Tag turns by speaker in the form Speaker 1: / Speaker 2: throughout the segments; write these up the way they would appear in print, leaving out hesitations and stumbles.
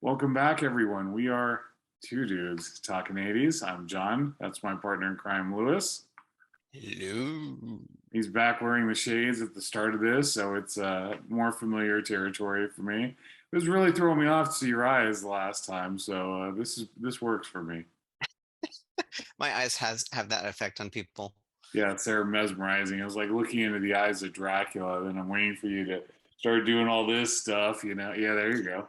Speaker 1: Welcome back, everyone. We are two dudes talking 80s. I'm John. That's my partner in crime, Lewis.
Speaker 2: Hello.
Speaker 1: He's back wearing the shades at the start of this, so it's more familiar territory for me. It was really throwing me off to see your eyes the last time, so this works for me.
Speaker 2: My eyes has have that effect on people.
Speaker 1: Yeah, they're mesmerizing. I was like looking into the eyes of Dracula, and I'm waiting for you to start doing all this stuff. Yeah, there you go.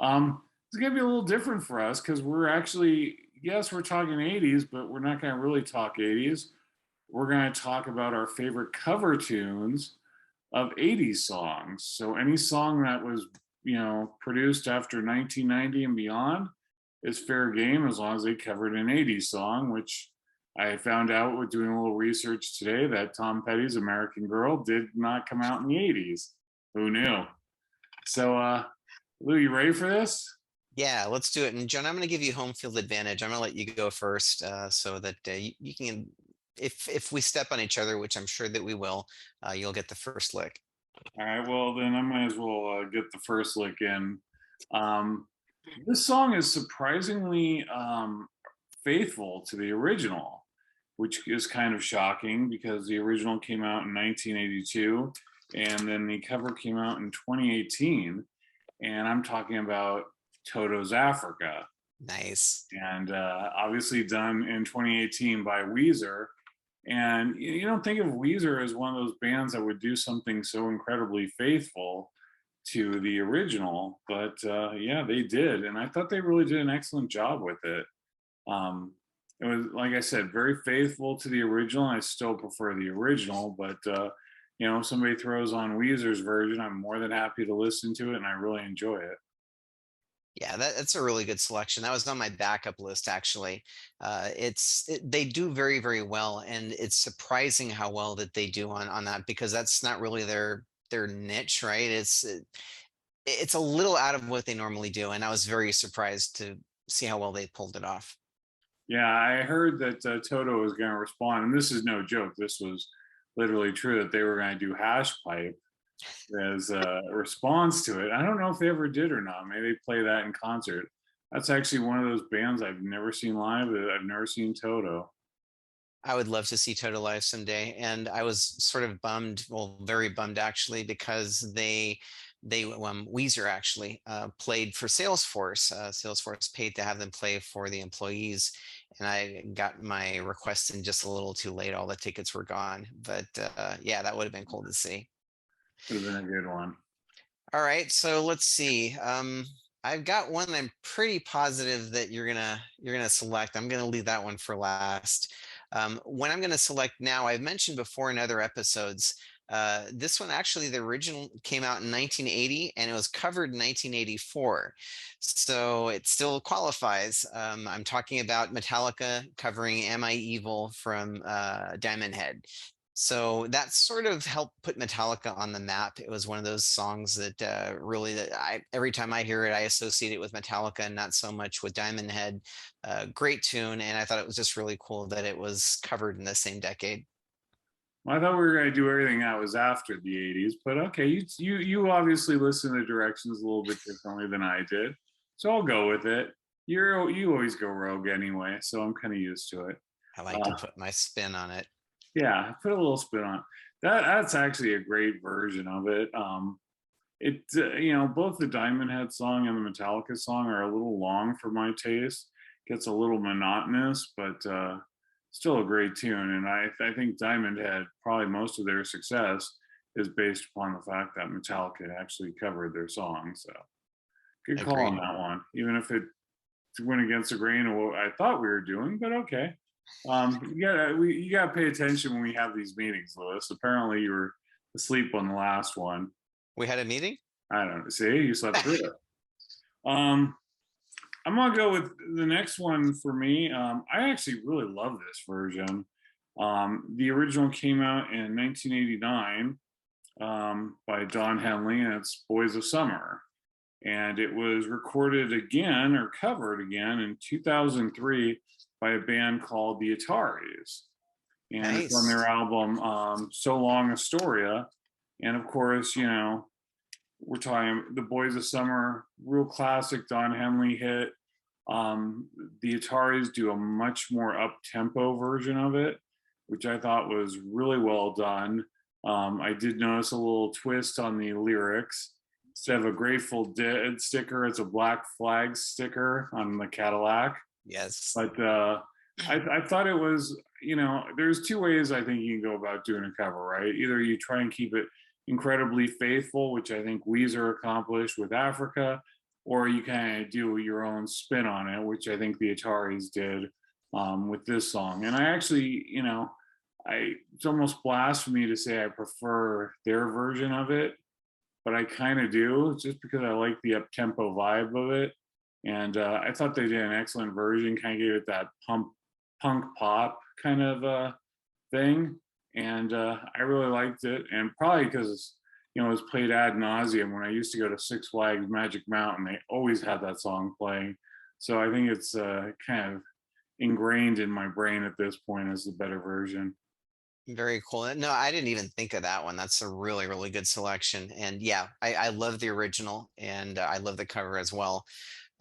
Speaker 1: It's gonna be a little different for us because we're actually, yes, we're talking 80s, but we're not gonna really talk 80s. We're gonna talk about our favorite cover tunes of 80s songs. So any song that was, produced after 1990 and beyond is fair game as long as they covered an 80s song, which I found out with doing a little research today that Tom Petty's American Girl did not come out in the 80s. Who knew? So, Lou, you ready for this?
Speaker 2: Yeah, let's do it. And John, I'm going to give you home field advantage. I'm going to let you go first, so that you can, if we step on each other, which I'm sure that we will, you'll get the first lick.
Speaker 1: All right, well, then I might as well get the first lick in. Um, this song is surprisingly faithful to the original, which is kind of shocking because the original came out in 1982 and then the cover came out in 2018. And I'm talking about Toto's Africa.
Speaker 2: Nice.
Speaker 1: And obviously done in 2018 by Weezer. And you don't think of Weezer as one of those bands that would do something so incredibly faithful to the original, but yeah, they did, and I thought they really did an excellent job with it. Um, it was, like I said, very faithful to the original. I still prefer the original, but if somebody throws on Weezer's version, I'm more than happy to listen to it, and I really enjoy it.
Speaker 2: Yeah, that's a really good selection. That was on my backup list, actually. They do very, very well, and it's surprising how well that they do on that because that's not really their niche, right? It's a little out of what they normally do, and I was very surprised to see how well they pulled it off.
Speaker 1: Yeah, I heard that Toto was going to respond, and this is no joke. This was literally true that they were going to do Hash Pipe as a response to it. I don't know if they ever did or not. Maybe they play that in concert. That's actually one of those bands I've never seen live. I've never seen Toto.
Speaker 2: I would love to see Toto live someday, and I was sort of bummed, well, very bummed actually, because Weezer actually played for Salesforce. Salesforce paid to have them play for the employees, and I got my request in just a little too late. All the tickets were gone, but yeah, that would have been cool to see.
Speaker 1: Would have been a good one.
Speaker 2: All right, so let's see. I've got one I'm pretty positive that you're gonna select. I'm gonna leave that one for last. When I'm gonna select now, I've mentioned before in other episodes. This one actually, the original came out in 1980 and it was covered in 1984, so it still qualifies. I'm talking about Metallica covering "Am I Evil" from Diamond Head. So that sort of helped put Metallica on the map. It was one of those songs that really, that I every time I hear it, I associate it with Metallica and not so much with Diamond Head. Great tune, and I thought it was just really cool that it was covered in the same decade.
Speaker 1: Well, I thought we were going to do everything that was after the '80s, but okay, you obviously listen to directions a little bit differently than I did, so I'll go with it. You always go rogue anyway, so I'm kind of used to it.
Speaker 2: I like to
Speaker 1: Uh,
Speaker 2: put my spin on it.
Speaker 1: yeah, put a little spin on it. That's actually a great version of it. Both the Diamond Head song and the Metallica song are a little long for my taste. Gets a little monotonous, but still a great tune. And I think Diamond Head, probably most of their success is based upon the fact that Metallica actually covered their song. So good call on
Speaker 2: Agreed.
Speaker 1: that one, even if it went against the grain of what I thought we were doing. But okay, you gotta pay attention when we have these meetings, Lewis. Apparently, you were asleep on the last one.
Speaker 2: We had a meeting?
Speaker 1: I don't know. See, you slept through it. Um, I'm gonna go with the next one for me. I actually really love this version. The original came out in 1989 by Don Henley, and it's "Boys of Summer." And it was recorded again or covered again in 2003 by a band called the Ataris. And it's on their
Speaker 2: Nice.
Speaker 1: album "So Long Astoria." And of course, we're talking The Boys of Summer, real classic Don Henley hit. The Ataris do a much more up tempo version of it, which I thought was really well done. I did notice a little twist on the lyrics. Instead of a Grateful Dead sticker, it's a Black Flag sticker on the Cadillac.
Speaker 2: Yes.
Speaker 1: But I thought it was, there's two ways I think you can go about doing a cover, right? Either you try and keep it incredibly faithful, which I think Weezer accomplished with Africa, or you kind of do your own spin on it, which I think the Ataris did with this song. And I actually, it's almost blasphemy to say I prefer their version of it, but I kind of do, just because I like the up tempo vibe of it. And I thought they did an excellent version, kind of gave it that punk pop kind of thing. And I really liked it. And probably because, it was played ad nauseum when I used to go to Six Flags Magic Mountain, they always had that song playing. So I think it's kind of ingrained in my brain at this point as the better version.
Speaker 2: Very cool. No, I didn't even think of that one. That's a really, really good selection. And yeah, I love the original and I love the cover as well.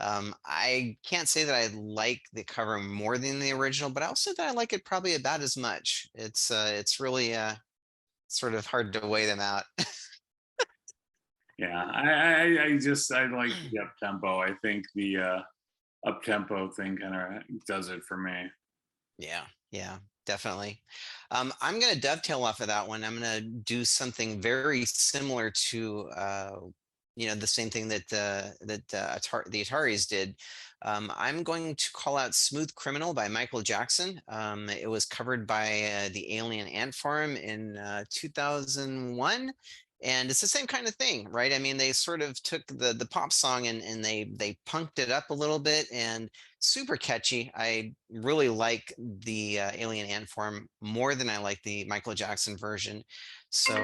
Speaker 2: I can't say that I like the cover more than the original, but I'll say that I like it probably about as much. It's really sort of hard to weigh them out.
Speaker 1: Yeah, I like the up tempo. I think the up tempo thing kind of does it for me.
Speaker 2: Yeah, definitely. I'm going to dovetail off of that one. I'm going to do something very similar to, the same thing that the Ataris did. I'm going to call out "Smooth Criminal" by Michael Jackson. It was covered by the Alien Ant Farm in 2001. And it's the same kind of thing, right? I mean, they sort of took the pop song and they punked it up a little bit, and super catchy. I really like the Alien Ant Farm more than I like the Michael Jackson version. So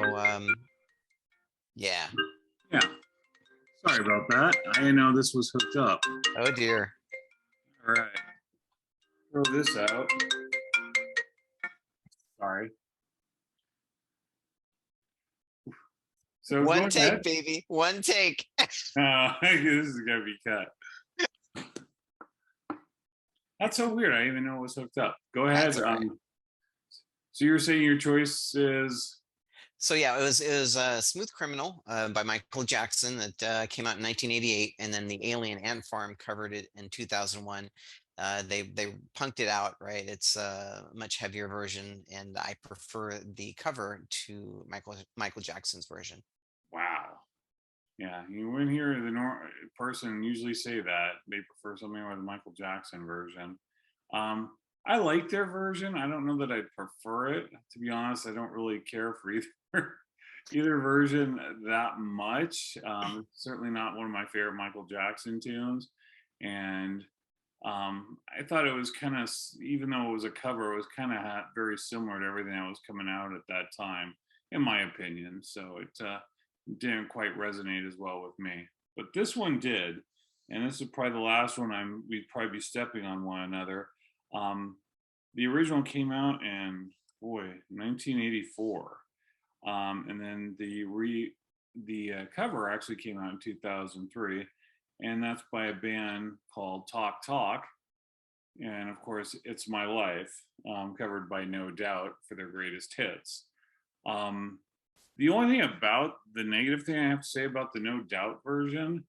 Speaker 2: yeah.
Speaker 1: Yeah, sorry about that. I didn't know this was hooked up.
Speaker 2: Oh dear.
Speaker 1: All right, throw this out. Sorry. So go
Speaker 2: One
Speaker 1: ahead.
Speaker 2: take, baby. One take.
Speaker 1: This is gonna be cut. That's so weird. I didn't even know it was hooked up. Go ahead.
Speaker 2: That's all right.
Speaker 1: So you were saying your choice is
Speaker 2: So yeah, it was "Smooth Criminal" by Michael Jackson that came out in 1988, and then the Alien Ant Farm covered it in 2001. They punked it out, right? It's a much heavier version, and I prefer the cover to Michael Jackson's version.
Speaker 1: wow. Yeah, you wouldn't hear the person usually say that they prefer something with the Michael Jackson version. Um, I like their version. I don't know that I'd prefer it. To be honest, I don't really care for either either version that much. It's certainly not one of my favorite Michael Jackson tunes, and I thought it was kind of, even though it was a cover, it was kind of very similar to everything that was coming out at that time, in my opinion. So it didn't quite resonate as well with me. But this one did, and this is probably the last one we'd probably be stepping on one another. Um, the original came out in 1984, and then the cover actually came out in 2003, and that's by a band called Talk Talk, and of course, "It's My Life," covered by No Doubt for their greatest hits. Um, the only thing about the negative thing I have to say about the No Doubt version,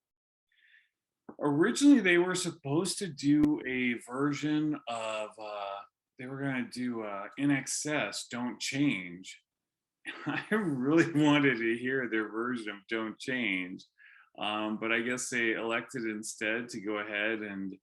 Speaker 1: originally they were supposed to do a version of, they were going to do In Excess, Don't Change. I really wanted to hear their version of Don't Change. But I guess they elected instead to go ahead and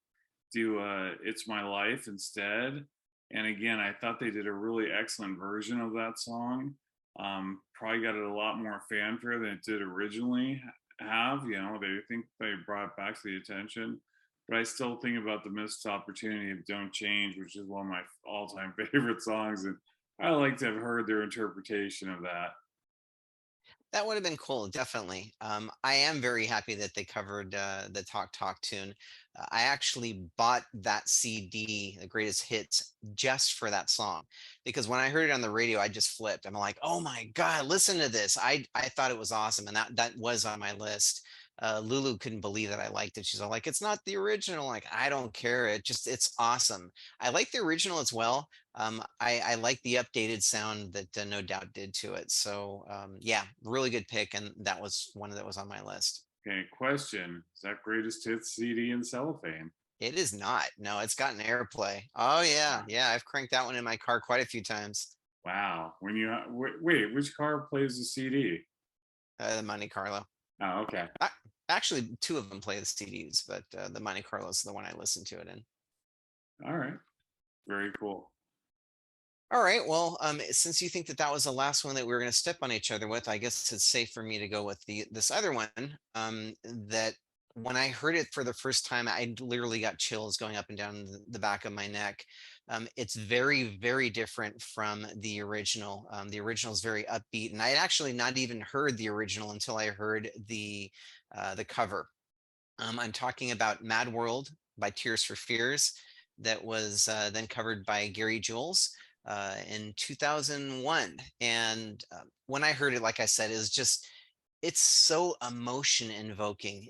Speaker 1: do It's My Life instead. And again, I thought they did a really excellent version of that song. Probably got it a lot more fanfare than it did originally have. They think they brought it back to the attention. But I still think about the missed opportunity of Don't Change, which is one of my all-time favorite songs. And I like to have heard their interpretation of that.
Speaker 2: That would have been cool, definitely. I am very happy that they covered the Talk Talk tune. I actually bought that CD, the greatest hits, just for that song, because when I heard it on the radio, I just flipped. I'm like, oh my God, listen to this. I thought it was awesome, and that was on my list. Lulu couldn't believe that I liked it. She's all like, it's not the original. Like, I don't care. It's awesome. I like the original as well. I like the updated sound that No Doubt did to it. So yeah, really good pick, and that was one that was on my list.
Speaker 1: Okay, question: is that greatest hits CD in cellophane?
Speaker 2: It is not. No, it's gotten airplay. Oh yeah, yeah. I've cranked that one in my car quite a few times.
Speaker 1: Wow. When you wait, which car plays the CD?
Speaker 2: The Monte Carlo.
Speaker 1: Oh, okay.
Speaker 2: I, Actually, two of them play the CDs, but the Monte Carlo is the one I listen to it in.
Speaker 1: All right. Very cool.
Speaker 2: All right. Well, since you think that that was the last one that we were going to step on each other with, I guess it's safe for me to go with this other one. That when I heard it for the first time, I literally got chills going up and down the back of my neck. It's very, very different from the original. The original is very upbeat, and I had actually not even heard the original until I heard the cover. I'm talking about Mad World by Tears for Fears, that was then covered by Gary Jules in 2001. And when I heard it, like I said, it's so emotion invoking.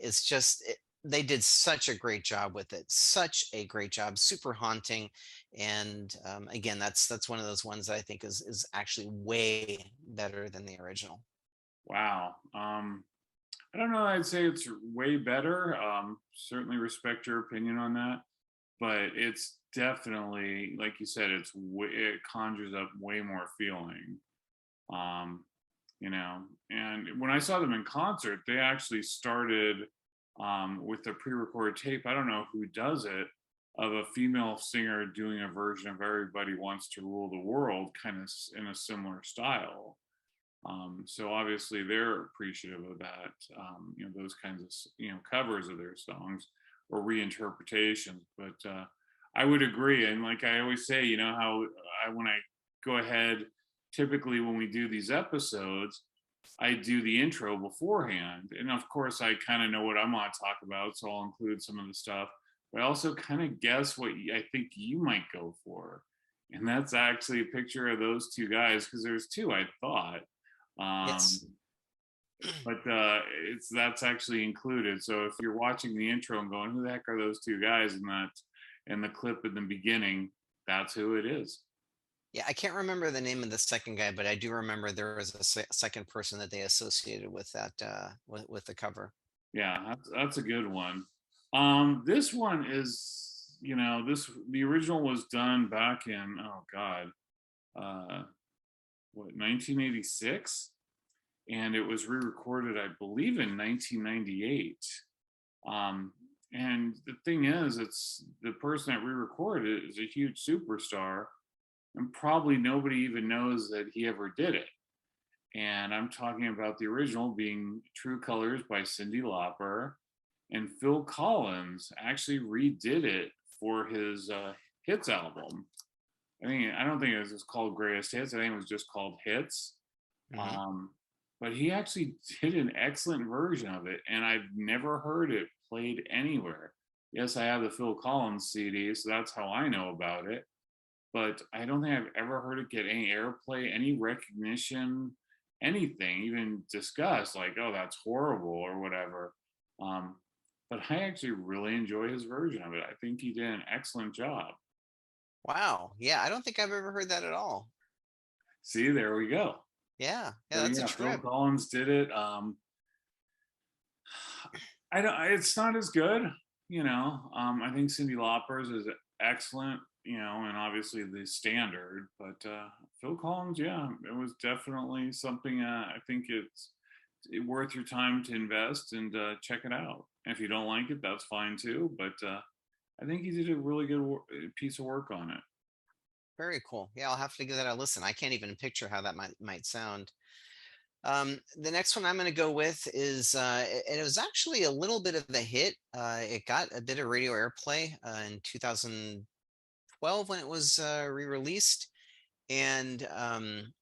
Speaker 2: They did such a great job with it, such a great job, super haunting. And again, that's one of those ones that I think is actually way better than the original.
Speaker 1: Wow. I don't know. I'd say it's way better. Certainly respect your opinion on that, but it's definitely, like you said, it conjures up way more feeling. Um, and when I saw them in concert, they actually started with a pre-recorded tape. I don't know who does it, of a female singer doing a version of "Everybody Wants to Rule the World," kind of in a similar style. So obviously they're appreciative of that. Those kinds of covers of their songs or reinterpretations. But I would agree, and like I always say, how when I go ahead, typically when we do these episodes, I do the intro beforehand, and of course I kind of know what I'm going to talk about, so I'll include some of the stuff. But I also kind of guess what I think you might go for, and that's actually a picture of those two guys, because there's two I thought. Um,
Speaker 2: Yes.
Speaker 1: but it's that's actually included. So if you're watching the intro and going, "Who the heck are those two guys?" in the clip in the beginning, that's who it is.
Speaker 2: Yeah, I can't remember the name of the second guy, but I do remember there was a second person that they associated with that with the cover.
Speaker 1: Yeah, that's a good one. This one is, the original was done back in, oh God, uh, what, 1986, and it was re-recorded, I believe, in 1998. And the thing is, it's the person that re-recorded it is a huge superstar, and probably nobody even knows that he ever did it. And I'm talking about the original being True Colors by Cyndi Lauper, and Phil Collins actually redid it for his hits album. I don't think it was just called Greatest Hits. I think it was just called Hits.
Speaker 2: Hmm.
Speaker 1: Um, but he actually did an excellent version of it, and I've never heard it played anywhere. Yes, I have the Phil Collins CD, so that's how I know about it. But I don't think I've ever heard it get any airplay, any recognition, anything, even discussed, like, "Oh, that's horrible" or whatever. Um, but I actually really enjoy his version of it. I think he did an excellent job.
Speaker 2: Wow. Yeah, I don't think I've ever heard that at all.
Speaker 1: See, there we go.
Speaker 2: Yeah, yeah,
Speaker 1: So
Speaker 2: that's a
Speaker 1: yeah, Phil
Speaker 2: trip.
Speaker 1: Collins did it. I don't. It's not as good, I think Cyndi Lauper's is excellent, and obviously the standard. But Phil Collins, yeah, it was definitely something. I think it's worth your time to invest and check it out. If you don't like it, that's fine too. But I think he did a really good piece of work on it.
Speaker 2: Very cool. Yeah, I'll have to give that a listen. I can't even picture how that might sound. The next one I'm going to go with is it was actually a little bit of a hit. It got a bit of radio airplay in 2012 when it was re-released. And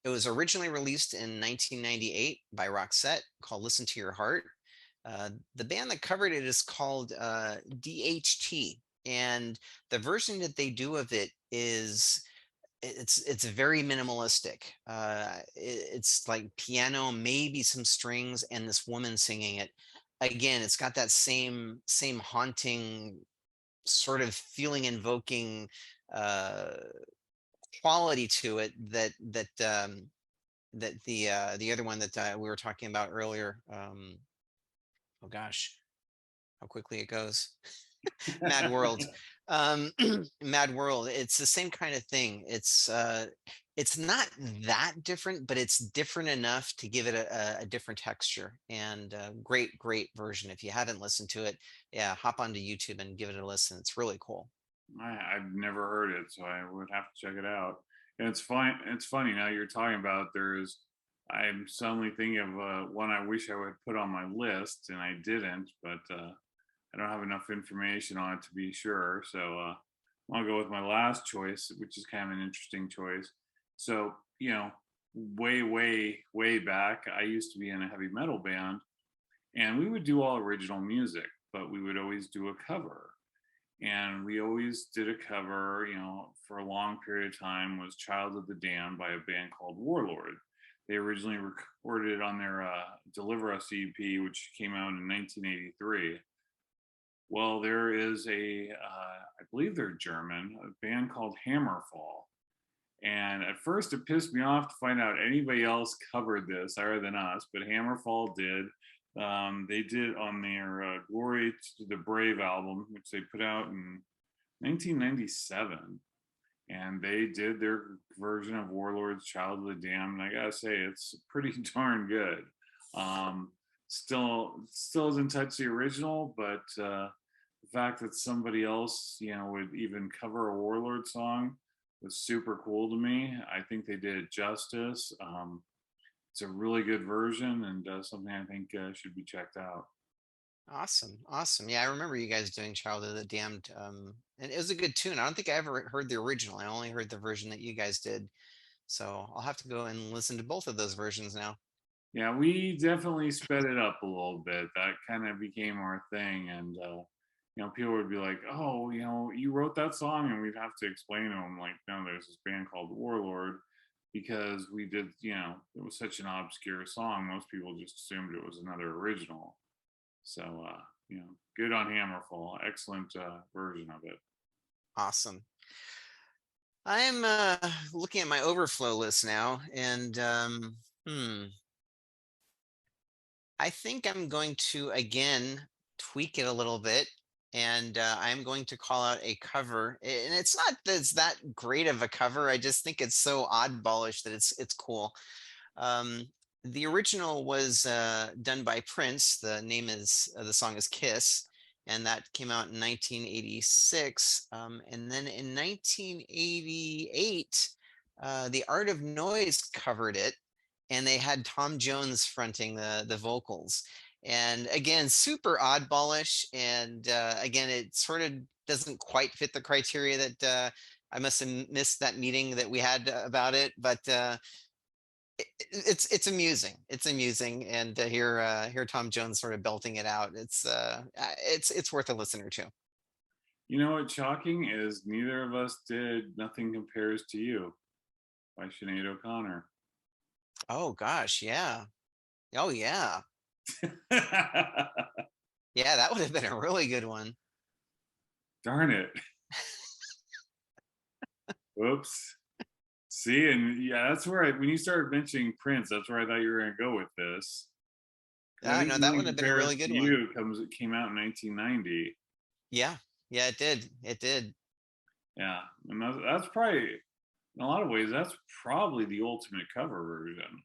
Speaker 2: it was originally released in 1998 by Roxette, called Listen to Your Heart. The band that covered it is called DHT. And the version that they do of it is it's very minimalistic. It's like piano, maybe some strings, and this woman singing it. Again, it's got that same haunting, sort of feeling invoking uh, quality to it that the other one that we were talking about earlier. Oh gosh, how quickly it goes. Mad World. Mad World. It's the same kind of thing. It's not that different, but it's different enough to give it a different texture. And great version. If you haven't listened to it, yeah, hop onto YouTube and give it a listen. It's really cool.
Speaker 1: I've never heard it, so I would have to check it out. And it's fine. It's funny now you're talking about. There's. I'm suddenly thinking of one I wish I would put on my list, and I didn't. But I don't have enough information on it to be sure. So I'll go with my last choice, which is kind of an interesting choice. So way back, I used to be in a heavy metal band, and we would do all original music, but we would always do a cover. And we always did a cover, for a long period of time, was Child of the Damned by a band called Warlord. They originally recorded it on their Deliver Us EP, which came out in 1983. Well, there is I believe they're German, a band called Hammerfall. And at first it pissed me off to find out anybody else covered this other than us, but Hammerfall did. They did on their Glory to the Brave album, which they put out in 1997. And they did their version of Warlord's Child of the Damned. And I gotta say, it's pretty darn good. Still doesn't touch the original, but the fact that somebody else, would even cover a Warlord song was super cool to me. I think they did it justice. It's a really good version and something I think should be checked out.
Speaker 2: Awesome. Yeah, I remember you guys doing Child of the Damned. And it was a good tune. I don't think I ever heard the original. I only heard the version that you guys did. So I'll have to go and listen to both of those versions now.
Speaker 1: Yeah, we definitely sped it up a little bit. That kind of became our thing, and people would be like, "Oh, you wrote that song," and we'd have to explain to them like, "No, there's this band called Warlord," because we did, it was such an obscure song. Most people just assumed it was another original. So, good on Hammerfall. Excellent version of it.
Speaker 2: Awesome. I'm looking at my overflow list now, and I think I'm going to again tweak it a little bit, and I'm going to call out a cover. And it's not that it's that great of a cover. I just think it's so oddballish that it's cool. Um, the original was done by Prince. The song is Kiss, and that came out in 1986. And then in 1988, The Art of Noise covered it, and they had Tom Jones fronting the vocals. And again, super oddballish, and again, it sort of doesn't quite fit the criteria that I must have missed that meeting that we had about it, but it's amusing. It's amusing, and to hear Tom Jones sort of belting it out, it's worth a listen or two.
Speaker 1: You know what's shocking is neither of us did "Nothing Compares to You" by Sinead O'Connor.
Speaker 2: Oh gosh, yeah. Oh yeah. Yeah, that would have been a really good one.
Speaker 1: Darn it. Whoops. See, and yeah, that's where when you started mentioning Prince, that's where I thought you were going to go with this. I
Speaker 2: Ah,
Speaker 1: think
Speaker 2: no, that
Speaker 1: "Nothing
Speaker 2: would have been a
Speaker 1: Compares
Speaker 2: really good
Speaker 1: to
Speaker 2: one.
Speaker 1: You" came out in 1990.
Speaker 2: Yeah, yeah, it did. It did.
Speaker 1: Yeah, and that's probably in a lot of ways that's probably the ultimate cover version.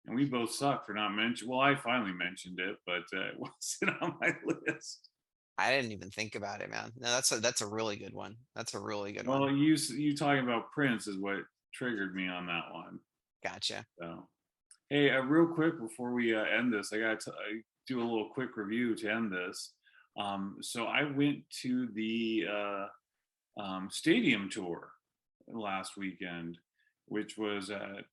Speaker 1: And we both suck for not mentioning. Well, I finally mentioned it, but it wasn't on my list.
Speaker 2: I didn't even think about it, man. No, that's a really good one. That's a really good
Speaker 1: Well,
Speaker 2: one.
Speaker 1: you talking about Prince is what triggered me on that one.
Speaker 2: Gotcha.
Speaker 1: So, hey, real quick before we end this, I got to do a little quick review to end this. So I went to the stadium tour last weekend, which was at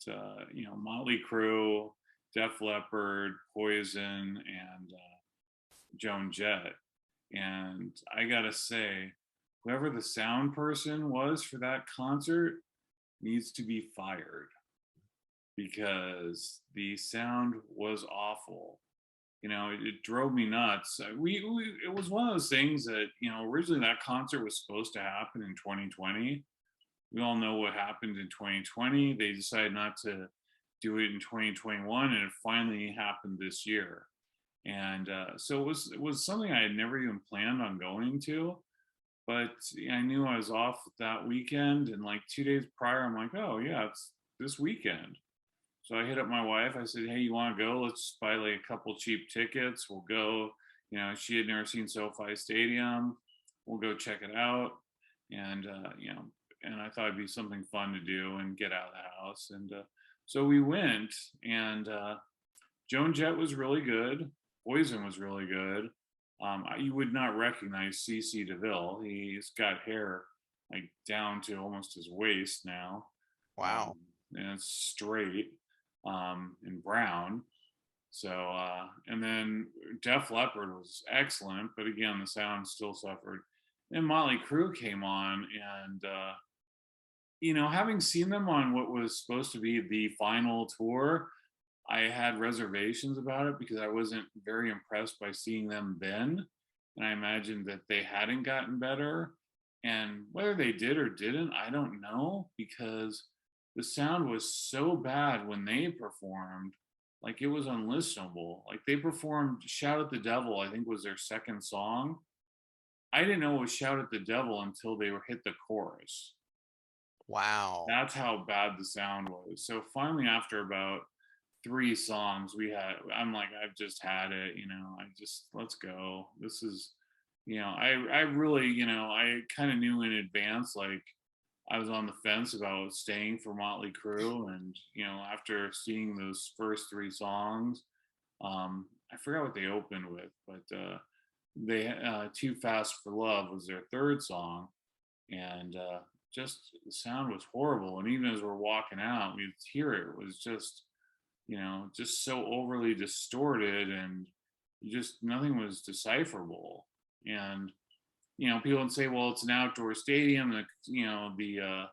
Speaker 1: Motley Crue, Def Leppard, Poison, and Joan Jett. And I gotta say, whoever the sound person was for that concert needs to be fired because the sound was awful. It drove me nuts. It was one of those things that originally that concert was supposed to happen in 2020. We all know what happened in 2020. They decided not to do it in 2021, and it finally happened this year. And so it was something I had never even planned on going to, but I knew I was off that weekend, and like 2 days prior, I'm like, oh yeah, it's this weekend. So I hit up my wife. I said, hey, you want to go? Let's buy like a couple cheap tickets. We'll go. She had never seen SoFi Stadium. We'll go check it out. And, and I thought it'd be something fun to do and get out of the house. And so we went, and Joan Jett was really good. Poison was really good. You would not recognize CC DeVille. He's got hair like down to almost his waist now.
Speaker 2: Wow.
Speaker 1: And it's straight and brown. So, and then Def Leppard was excellent, but again, the sound still suffered. Then Motley Crue came on, and having seen them on what was supposed to be the final tour, I had reservations about it because I wasn't very impressed by seeing them then. And I imagined that they hadn't gotten better. And whether they did or didn't, I don't know, because the sound was so bad when they performed, like it was unlistenable. Like they performed Shout at the Devil, I think was their second song. I didn't know it was Shout at the Devil until they were hit the chorus.
Speaker 2: Wow.
Speaker 1: That's how bad the sound was. So finally, after about 3 songs, I'm like, I've just had it, let's go. This is, I really, I kind of knew in advance, like I was on the fence about staying for Motley Crue. And, after seeing those first 3 songs, I forgot what they opened with, but they, Too Fast for Love was their third song. And just the sound was horrible. And even as we're walking out, we'd hear it was just, just so overly distorted, and nothing was decipherable. And people would say, well, it's an outdoor stadium, the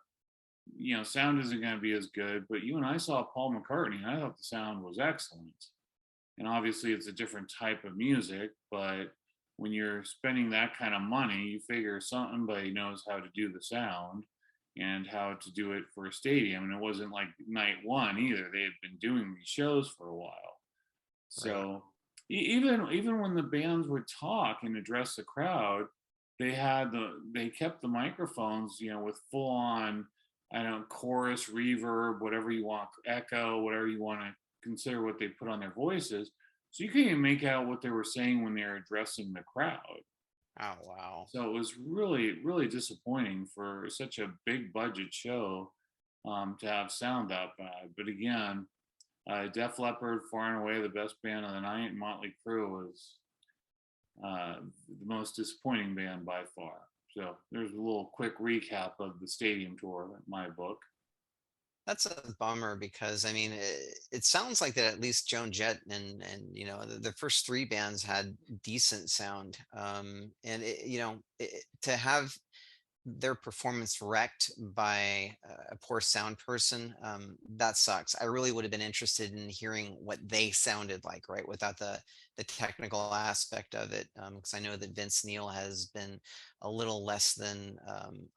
Speaker 1: sound isn't going to be as good. But you and I saw Paul McCartney, and I thought the sound was excellent. And obviously it's a different type of music, but when you're spending that kind of money, you figure somebody knows how to do the sound and how to do it for a stadium. And it wasn't like night one either. They had been doing these shows for a while. So
Speaker 2: Right.
Speaker 1: even when the bands would talk and address the crowd, they kept the microphones, with full on, I don't know, chorus, reverb, whatever you want, echo, whatever you want to consider what they put on their voices. So you couldn't even make out what they were saying when they were addressing the crowd.
Speaker 2: Oh, wow.
Speaker 1: So it was really, really disappointing for such a big budget show, to have sound that bad. But again, Def Leppard, far and away the best band of the night. And Motley Crue was the most disappointing band by far. So there's a little quick recap of the stadium tour in my book.
Speaker 2: That's a bummer because I mean, it sounds like that at least Joan Jett and the first 3 bands had decent sound, and to have their performance wrecked by a poor sound person, that sucks. I really would have been interested in hearing what they sounded like, right, without the technical aspect of it, because I know that Vince Neil has been a little less than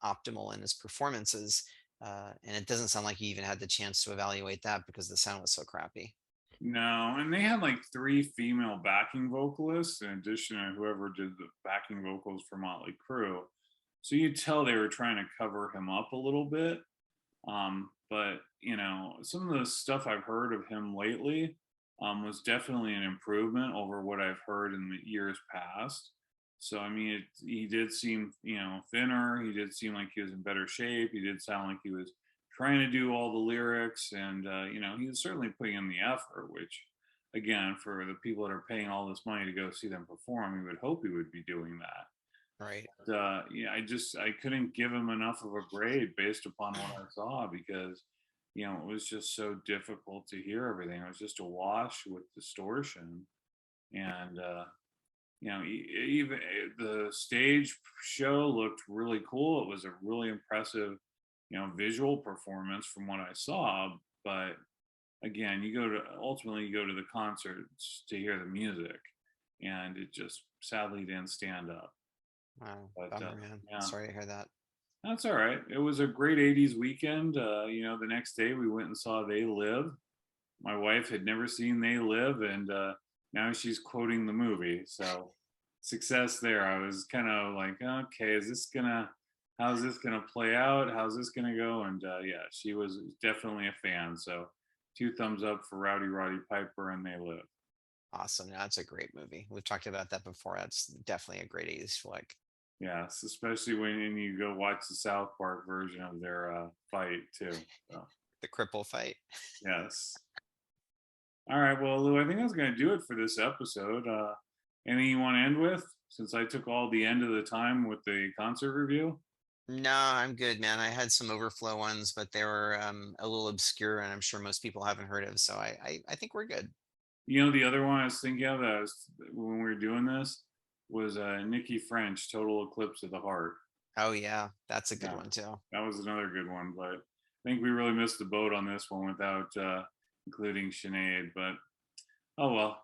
Speaker 2: optimal in his performances, and it doesn't sound like you even had the chance to evaluate that because the sound was so crappy.
Speaker 1: No, and they had like 3 female backing vocalists in addition to whoever did the backing vocals for Motley Crue. So you tell they were trying to cover him up a little bit. But some of the stuff I've heard of him lately was definitely an improvement over what I've heard in the years past. So I mean, he did seem thinner. He did seem like he was in better shape. He did sound like he was trying to do all the lyrics, and he was certainly putting in the effort. Which, again, for the people that are paying all this money to go see them perform, we would hope he would be doing that.
Speaker 2: Right.
Speaker 1: Yeah, I couldn't give him enough of a grade based upon what I saw, because it was just so difficult to hear everything. It was just a wash with distortion. And, even the stage show looked really cool. It was a really impressive, visual performance from what I saw. But again, ultimately you go to the concerts to hear the music, and it just sadly didn't stand up.
Speaker 2: Wow,
Speaker 1: But
Speaker 2: bummer, man.
Speaker 1: yeah,
Speaker 2: Sorry to hear that.
Speaker 1: that's all right. It was a great 80s weekend. The next day we went and saw They Live. My wife had never seen They Live, and now she's quoting the movie. So success there. I was kind of like, okay, how's this gonna play out? How's this gonna go? And yeah, she was definitely a fan. So 2 thumbs up for Rowdy Roddy Piper and They Live.
Speaker 2: Awesome. That's a great movie. We've talked about that before. That's definitely a great 80s flick.
Speaker 1: Yes, especially when you go watch the South Park version of their fight too. So
Speaker 2: The cripple fight.
Speaker 1: yes. All right, well, Lou, I think that's going to do it for this episode. Anything you want to end with? Since I took all the end of the time with the concert review.
Speaker 2: No, I'm good, man. I had some overflow ones, but they were a little obscure, and I'm sure most people haven't heard of. So I think we're good.
Speaker 1: The other one I was thinking of when we were doing this was Nikki French, Total Eclipse of the Heart.
Speaker 2: Oh yeah, that's a good
Speaker 1: Yeah,
Speaker 2: one too.
Speaker 1: that was another good one, but I think we really missed the boat on this one without including Sinead. But oh well.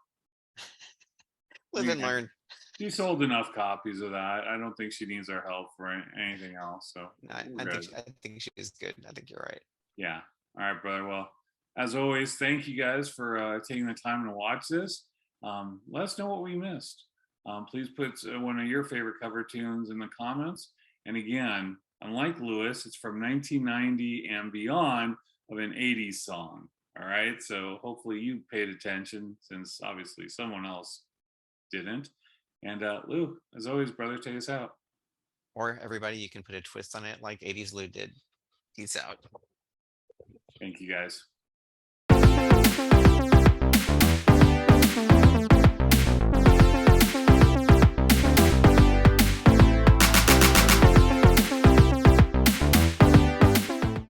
Speaker 2: Live and learn.
Speaker 1: She sold enough copies of that. I don't think she needs our help for anything else. So
Speaker 2: No,
Speaker 1: we're good.
Speaker 2: I think she is good. I think you're right.
Speaker 1: Yeah. All right, brother. Well, as always, thank you guys for taking the time to watch this. Let us know what we missed. Please put one of your favorite cover tunes in the comments. And again, unlike Lewis, it's from 1990 and beyond of an 80s song. All right. So hopefully you paid attention, since obviously someone else didn't. And Lou, as always, brother, take us out.
Speaker 2: Or everybody, you can put a twist on it like 80s Lou did. Peace out.
Speaker 1: Thank you guys.